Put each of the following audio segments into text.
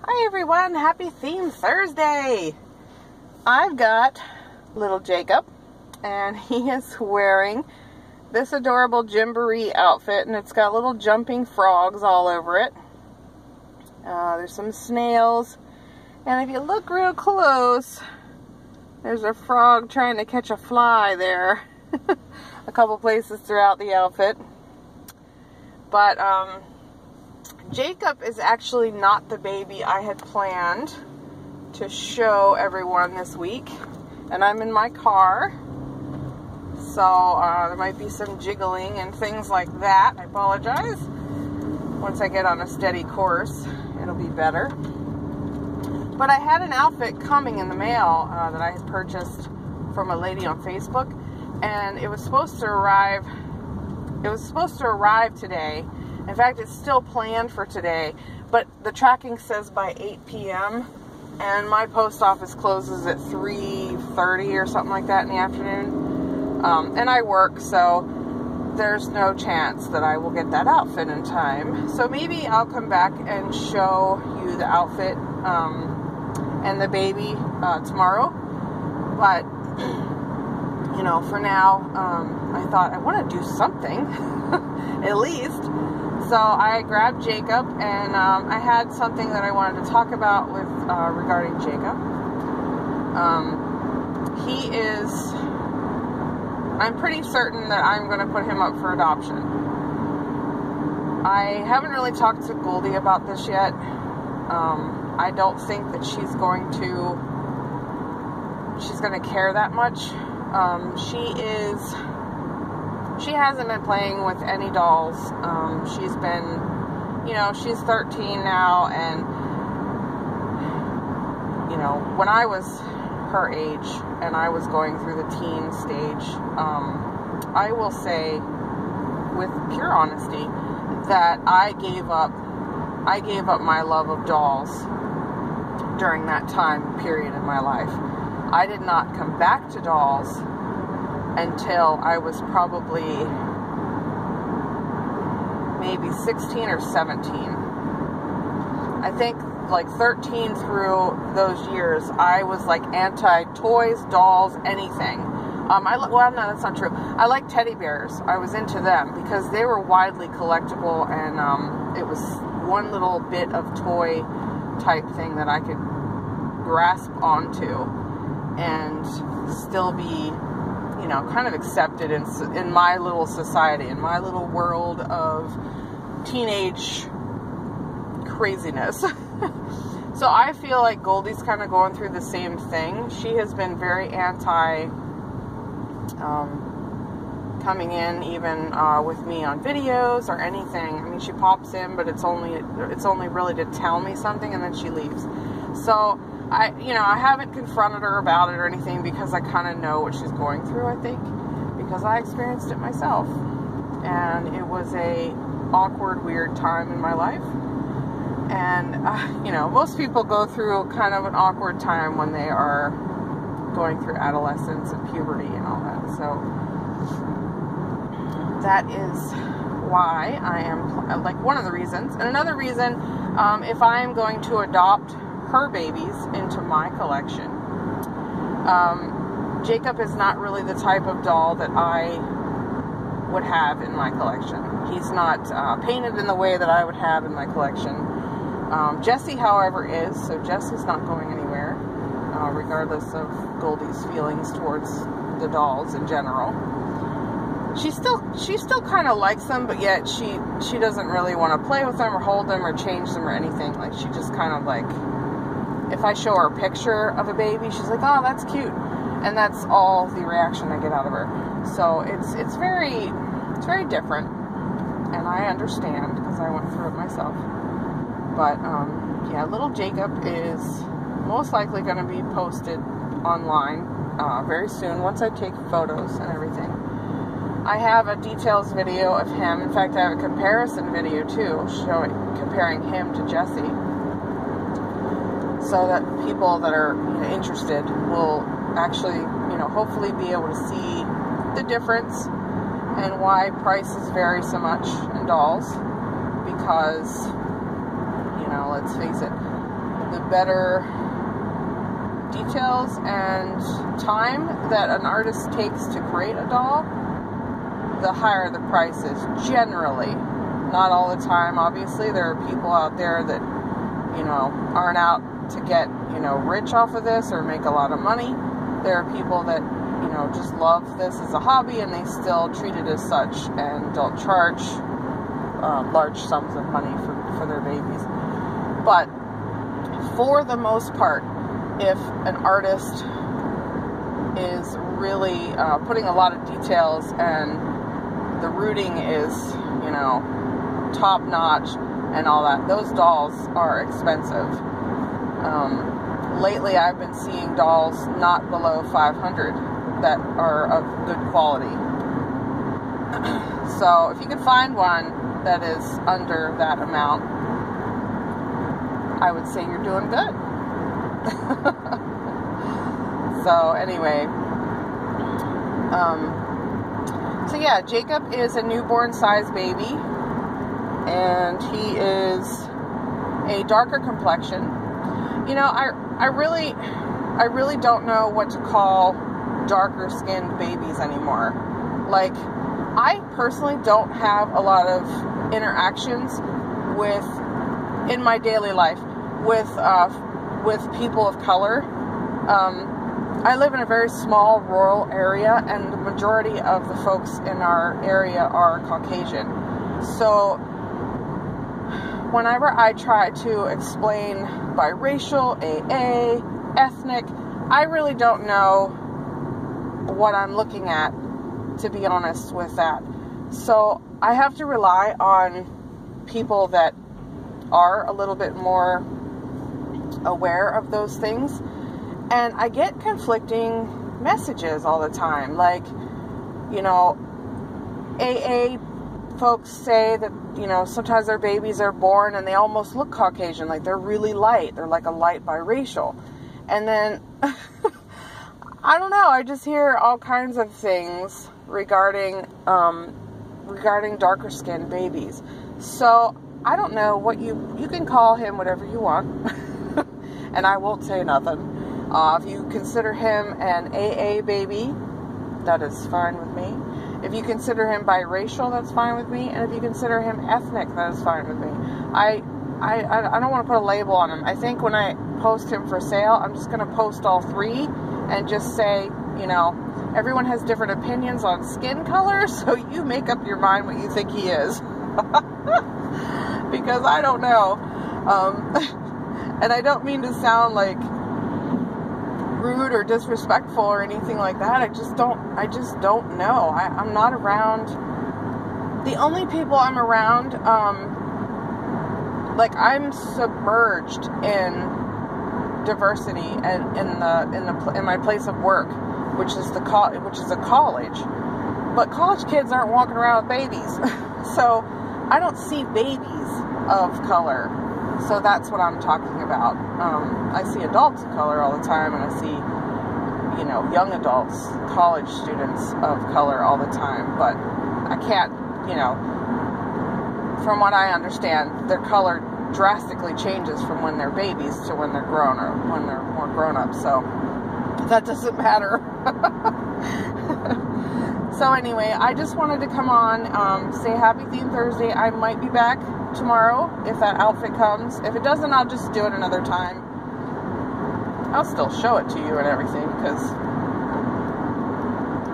Hi everyone, happy Theme Thursday! I've got little Jacob, and he is wearing this adorable Gymboree outfit, and it's got little jumping frogs all over it. There's some snails, and if you look real close, there's a frog trying to catch a fly there. A couple places throughout the outfit. But, Jacob is actually not the baby I had planned to show everyone this week, and I'm in my car, so there might be some jiggling and things like that. I apologize. Once I get on a steady course, it'll be better. But I had an outfit coming in the mail that I had purchased from a lady on Facebook, and it was supposed to arrive. It was supposed to arrive today. In fact, it's still planned for today, but the tracking says by 8 p.m. and my post office closes at 3:30 or something like that in the afternoon. And I work, so there's no chance that I will get that outfit in time. So maybe I'll come back and show you the outfit and the baby tomorrow. But, you know, for now, I thought I want to do something, at least. So I grabbed Jacob, and I had something that I wanted to talk about with regarding Jacob. I'm pretty certain that I'm going to put him up for adoption. I haven't really talked to Goldie about this yet. I don't think that she's going to care that much. She hasn't been playing with any dolls. She's been, you know, she's 13 now, and, you know, when I was her age and I was going through the teen stage, I will say with pure honesty that I gave up my love of dolls during that time period in my life. I did not come back to dolls until I was probably maybe 16 or 17. I think like 13 through those years, I was like anti-toys, dolls, anything. Well, no, that's not true. I like teddy bears. I was into them because they were widely collectible, and it was one little bit of toy type thing that I could grasp onto and still be, you know, kind of accepted in my little society, in my little world of teenage craziness. So I feel like Goldie's kind of going through the same thing. She has been very anti coming in even with me on videos or anything. I mean, she pops in, but it's only really to tell me something, and then she leaves. So I haven't confronted her about it or anything because I kind of know what she's going through, I think, because I experienced it myself. And it was a awkward, weird time in my life. And, you know, most people go through kind of an awkward time when they are going through adolescence and puberty and all that. So that is why I am, like, one of the reasons. And another reason, if I am going to adopt her babies into my collection. Jacob is not really the type of doll that I would have in my collection. He's not painted in the way that I would have in my collection. Jessie, however, is, so Jessie's not going anywhere, regardless of Goldie's feelings towards the dolls in general. She still kind of likes them, but yet she doesn't really want to play with them or hold them or change them or anything. Like, she just kind of like, if I show her a picture of a baby, she's like, oh, that's cute. And that's all the reaction I get out of her. So it's very different. And I understand because I went through it myself. But, yeah, little Jacob is most likely going to be posted online very soon once I take photos and everything. I have a details video of him. In fact, I have a comparison video, too, comparing him to Jessie, so that people that are interested will actually, you know, hopefully be able to see the difference and why prices vary so much in dolls. Because, you know, let's face it, the better details and time that an artist takes to create a doll, the higher the price is generally. Not all the time, obviously. There are people out there that, you know, aren't out to get, you know, rich off of this or make a lot of money. There are people that, you know, just love this as a hobby and they still treat it as such and don't charge large sums of money for their babies. But for the most part, if an artist is really putting a lot of details and the rooting is, you know, top notch and all that, those dolls are expensive. Lately I've been seeing dolls not below $500 that are of good quality. So if you can find one that is under that amount, I would say you're doing good. So anyway, so yeah, Jacob is a newborn size baby, and he is a darker complexion. You know, I really don't know what to call darker skinned babies anymore. Like, I personally don't have a lot of interactions in my daily life with people of color. I live in a very small rural area, and the majority of the folks in our area are Caucasian. So whenever I try to explain biracial, AA, ethnic, I really don't know what I'm looking at, to be honest with that. So I have to rely on people that are a little bit more aware of those things. And I get conflicting messages all the time. Like, you know, AA folks say that, you know, sometimes their babies are born and they almost look Caucasian, like they're really light. They're like a light biracial. And then, I don't know, I just hear all kinds of things regarding darker skinned babies. So, I don't know what you can call him whatever you want. And I won't say nothing. If you consider him an AA baby, that is fine with me. If you consider him biracial, that's fine with me. And if you consider him ethnic, that is fine with me. I don't want to put a label on him. I think when I post him for sale, I'm just going to post all three and just say, you know, everyone has different opinions on skin color, so you make up your mind what you think he is. Because I don't know. And I don't mean to sound like rude or disrespectful or anything like that. I just don't know. I'm not around. The only people I'm around, like, I'm submerged in diversity and in my place of work, which is a college. But college kids aren't walking around with babies. So I don't see babies of color. So that's what I'm talking about. I see adults of color all the time, and I see, you know, young adults, college students of color all the time. But I can't, you know, from what I understand, their color drastically changes from when they're babies to when they're grown or when they're more grown up. So that doesn't matter. So anyway, I just wanted to come on, say Happy Theme Thursday. I might be back tomorrow if that outfit comes. If it doesn't, I'll just do it another time. I'll still show it to you and everything because,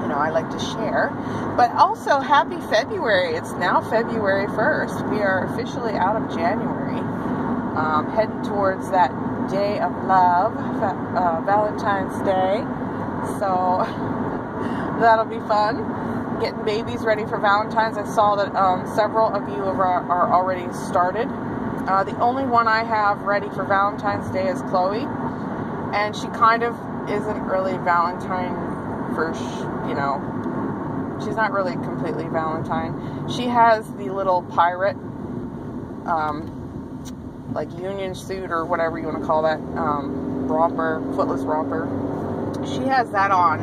you know, I like to share. But also, happy February. It's now February 1st. We are officially out of January, heading towards that day of love, Valentine's Day. So that'll be fun. Getting babies ready for Valentine's. I saw that several of you are already started. The only one I have ready for Valentine's Day is Chloe, and she kind of isn't really Valentine you know, she's not really completely Valentine. She has the little pirate, like union suit or whatever you want to call that, romper, footless romper. She has that on.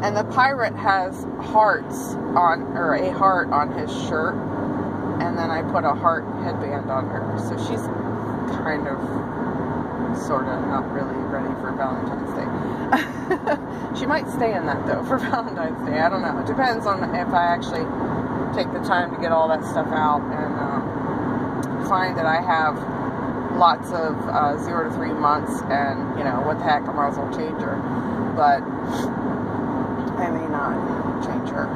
And the pirate has hearts on, or a heart on his shirt. And then I put a heart headband on her. So she's kind of sort of, not really ready for Valentine's Day. She might stay in that, though, for Valentine's Day. I don't know. It depends on if I actually take the time to get all that stuff out and find that I have lots of 0 to 3 months, and, you know, what the heck, I might as well change her. But I may not change her.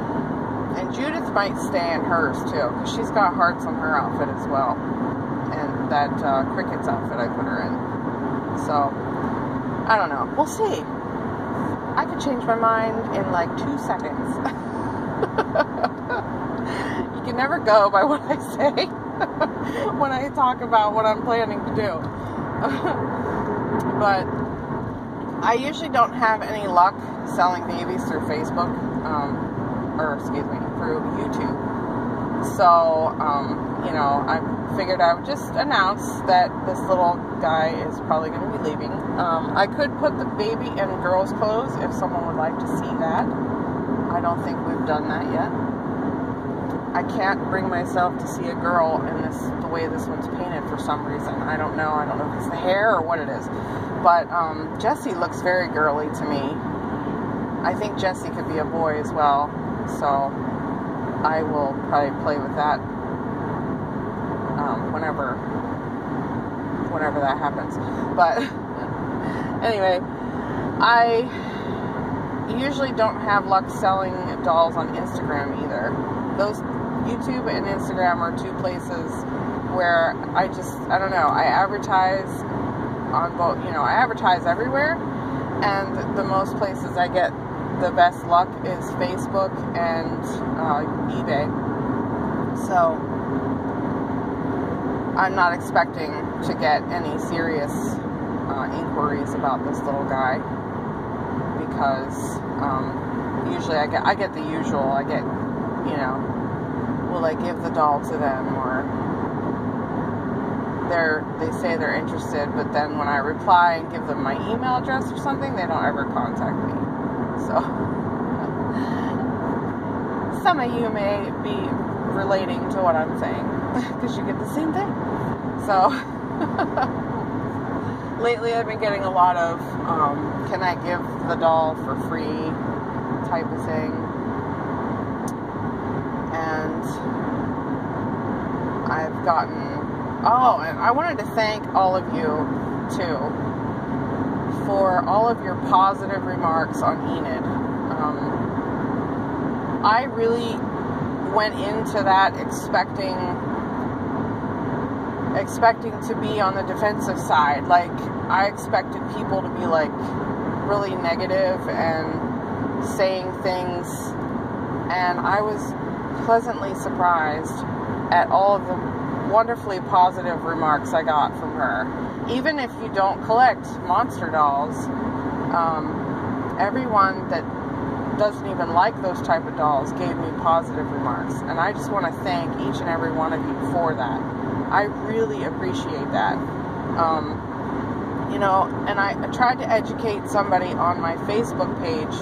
And Judith might stay in hers, too, because she's got hearts on her outfit as well. And that Crickets outfit I put her in. So, I don't know. We'll see. I could change my mind in like 2 seconds. You can never go by what I say when I talk about what I'm planning to do. But I usually don't have any luck selling babies through Facebook, through YouTube. So, you know, I figured I would just announce that this little guy is probably going to be leaving. I could put the baby in girls' clothes if someone would like to see that. I don't think we've done that yet. I can't bring myself to see a girl in the way this one's painted for some reason. I don't know. I don't know if it's the hair or what it is. But Jessie looks very girly to me. I think Jessie could be a boy as well. So I will probably play with that whenever that happens. But anyway, I usually don't have luck selling dolls on Instagram either. Those YouTube and Instagram are two places where I don't know, I advertise on both, you know, I advertise everywhere, and the most places I get the best luck is Facebook and eBay. So I'm not expecting to get any serious inquiries about this little guy, because usually I get the usual. I get, you know, will I give the doll to them, or they say they're interested, but then when I reply and give them my email address or something, they don't ever contact me. So some of you may be relating to what I'm saying, because you get the same thing. So lately I've been getting a lot of can I give the doll for free type of thing. And I've gotten, and I wanted to thank all of you too for all of your positive remarks on Enid. I really went into that expecting to be on the defensive side. Like, I expected people to be like really negative and saying things, and I was pleasantly surprised at all of the wonderfully positive remarks I got from her. Even if you don't collect monster dolls, everyone that doesn't even like those type of dolls gave me positive remarks, and I just want to thank each and every one of you for that. I really appreciate that. You know, and I tried to educate somebody on my Facebook page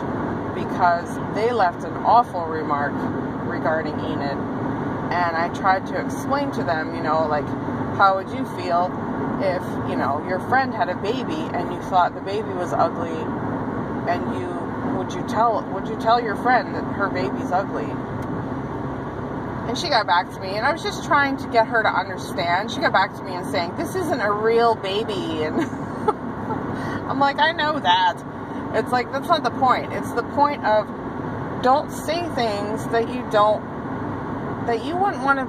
because they left an awful remark regarding Enid, and I tried to explain to them, you know, like, how would you feel if, you know, your friend had a baby and you thought the baby was ugly, and would you tell your friend that her baby's ugly? And she got back to me, and I was just trying to get her to understand. She got back to me and saying, this isn't a real baby, and I'm like, I know that. It's like, that's not the point. It's the point of, don't say things that you wouldn't want to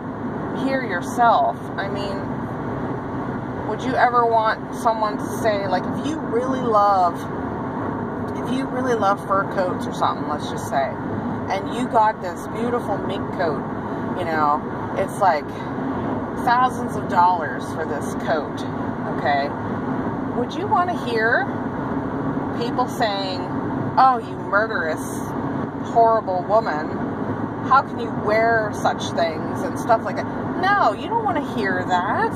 hear yourself. I mean, would you ever want someone to say, like, if you really love fur coats or something, let's just say, and you got this beautiful mink coat, you know, it's like thousands of dollars for this coat, okay? Would you want to hear people saying, oh, you murderous, horrible woman, how can you wear such things and stuff like that? No, you don't want to hear that.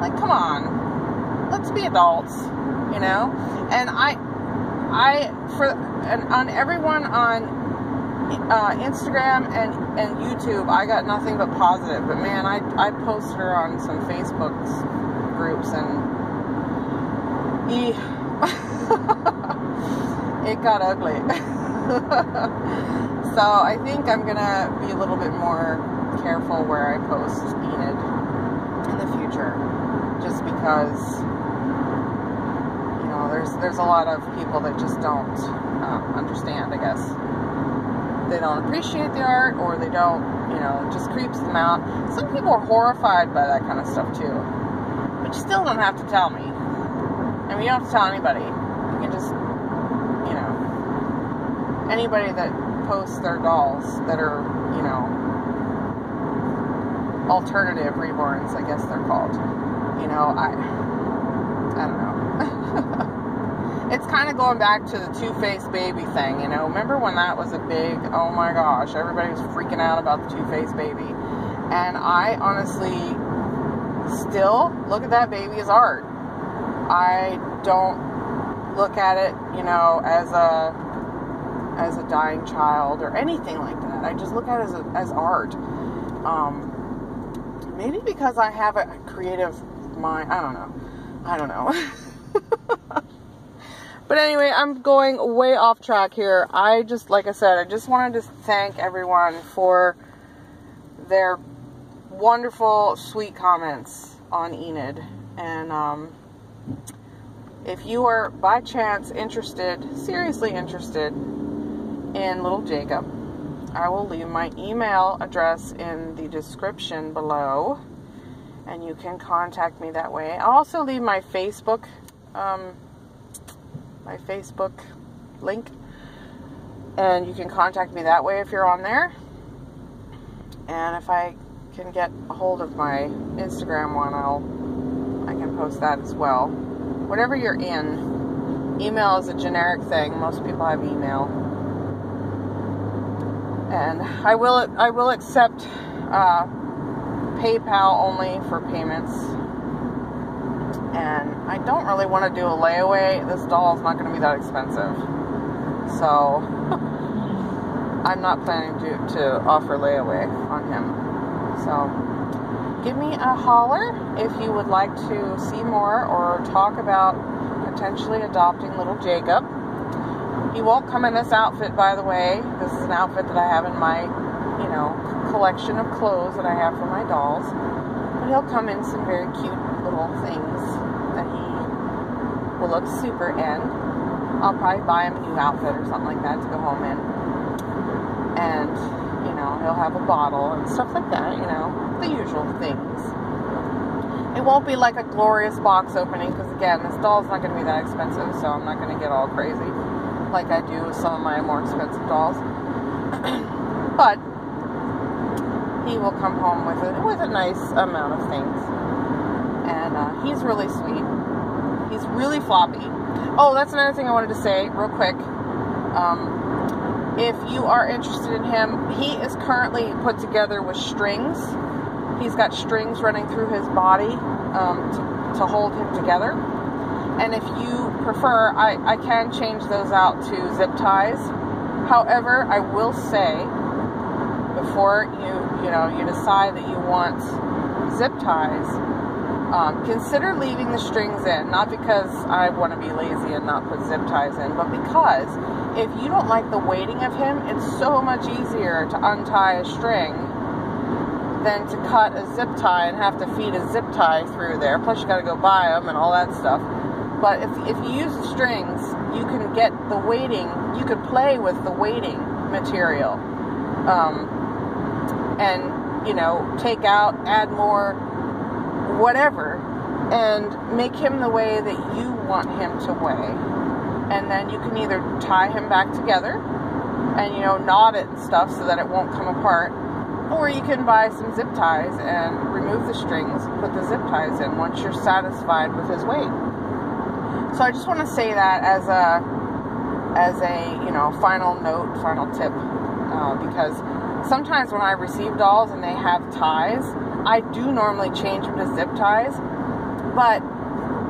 Like, come on, let's be adults, you know? And on everyone on Instagram and YouTube, I got nothing but positive. But man, I posted her on some Facebook groups, and It got ugly. So I think I'm gonna be a little bit more careful where I post Enid in the future, just because, you know, there's a lot of people that just don't understand, I guess. They don't appreciate the art, or they don't, you know, it just creeps them out. Some people are horrified by that kind of stuff too, but you still don't have to tell me. I mean, you don't have to tell anybody. You can just, you know, anybody that posts their dolls that are, you know, alternative reborns, I guess they're called. You know, I don't know. It's kind of going back to the Two-Faced baby thing, you know. Remember when that was a big, oh my gosh, everybody was freaking out about the Two-Faced baby. And I honestly still look at that baby as art. I don't look at it, you know, as a dying child or anything like that. I just look at it as art. Maybe because I have a creative mind. I don't know. But anyway, I'm going way off track here. I just, like I said, I just wanted to thank everyone for their wonderful, sweet comments on Enid. And if you are by chance interested, seriously interested in little Jacob, I will leave my email address in the description below, and you can contact me that way. I'll also leave my Facebook link, and you can contact me that way if you're on there. And if I can get a hold of my Instagram one, I can post that as well. Whatever you're in, email is a generic thing. Most people have email, and I will accept PayPal only for payments. And I don't really want to do a layaway. This doll is not going to be that expensive, so I'm not planning to offer layaway on him. So give me a holler if you would like to see more or talk about potentially adopting little Jacob. He won't come in this outfit, by the way. This is an outfit that I have in my, you know, collection of clothes that I have for my dolls. But he'll come in some very cute little things that he will look super in. I'll probably buy him a new outfit or something like that to go home in. And, you know, he'll have a bottle and stuff like that, you know, the usual things. It won't be like a glorious box opening, because again, this doll's not going to be that expensive, so I'm not going to get all crazy like I do with some of my more expensive dolls. But he will come home with a nice amount of things. And he's really sweet. He's really floppy. Oh, that's another thing I wanted to say real quick. If you are interested in him, he is currently put together with strings. He's got strings running through his body to hold him together. And if you prefer, I can change those out to zip ties. However, I will say, before you decide that you want zip ties, consider leaving the strings in. Not because I want to be lazy and not put zip ties in, but because if you don't like the weighting of him, it's so much easier to untie a string than to cut a zip tie and have to feed a zip tie through there. Plus, you got to go buy them and all that stuff. But if you use the strings, you can get the weighting. You could play with the weighting material, and you know, take out, add more, whatever, and make him the way that you want him to weigh. And then you can either tie him back together and, you know, knot it and stuff so that it won't come apart, or you can buy some zip ties and remove the strings, put the zip ties in once you're satisfied with his weight. So I just want to say that as a you know, final note, final tip, because sometimes when I receive dolls and they have ties, I do normally change them to zip ties, but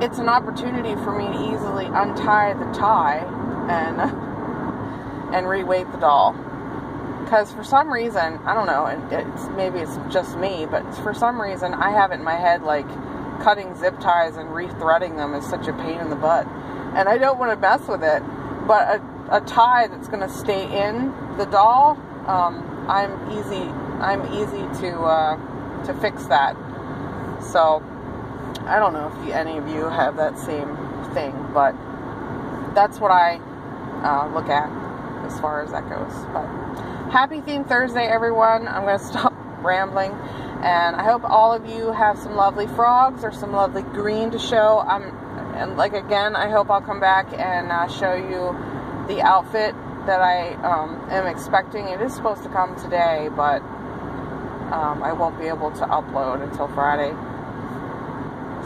it's an opportunity for me to easily untie the tie and reweight the doll. Because for some reason, I don't know, maybe it's just me, but for some reason I have it in my head like cutting zip ties and rethreading them is such a pain in the butt. And I don't want to mess with it, but a tie that's going to stay in the doll, I'm easy to fix that. So I don't know if any of you have that same thing, but that's what I look at as far as that goes. But happy Theme Thursday, everyone. I'm going to stop rambling, and I hope all of you have some lovely frogs or some lovely green to show. And like again, I hope I'll come back and show you the outfit that I am expecting. It is supposed to come today, but I won't be able to upload until Friday.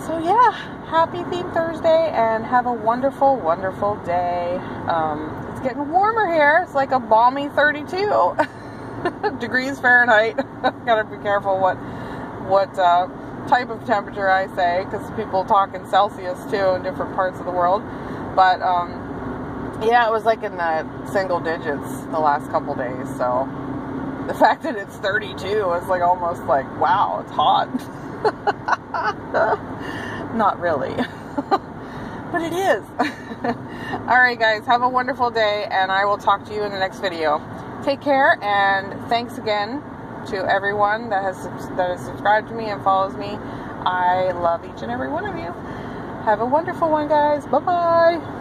So yeah, happy Theme Thursday, and have a wonderful, wonderful day. It's getting warmer here. It's like a balmy 32 degrees Fahrenheit. Gotta be careful what type of temperature I say, because people talk in Celsius too in different parts of the world. But yeah, it was like in the single digits the last couple days. So the fact that it's 32 is like almost like, wow, it's hot. Not really. But it is. Alright guys, have a wonderful day, and I will talk to you in the next video. Take care, and thanks again to everyone that has subscribed to me and follows me. I love each and every one of you. Have a wonderful one, guys. Bye-bye.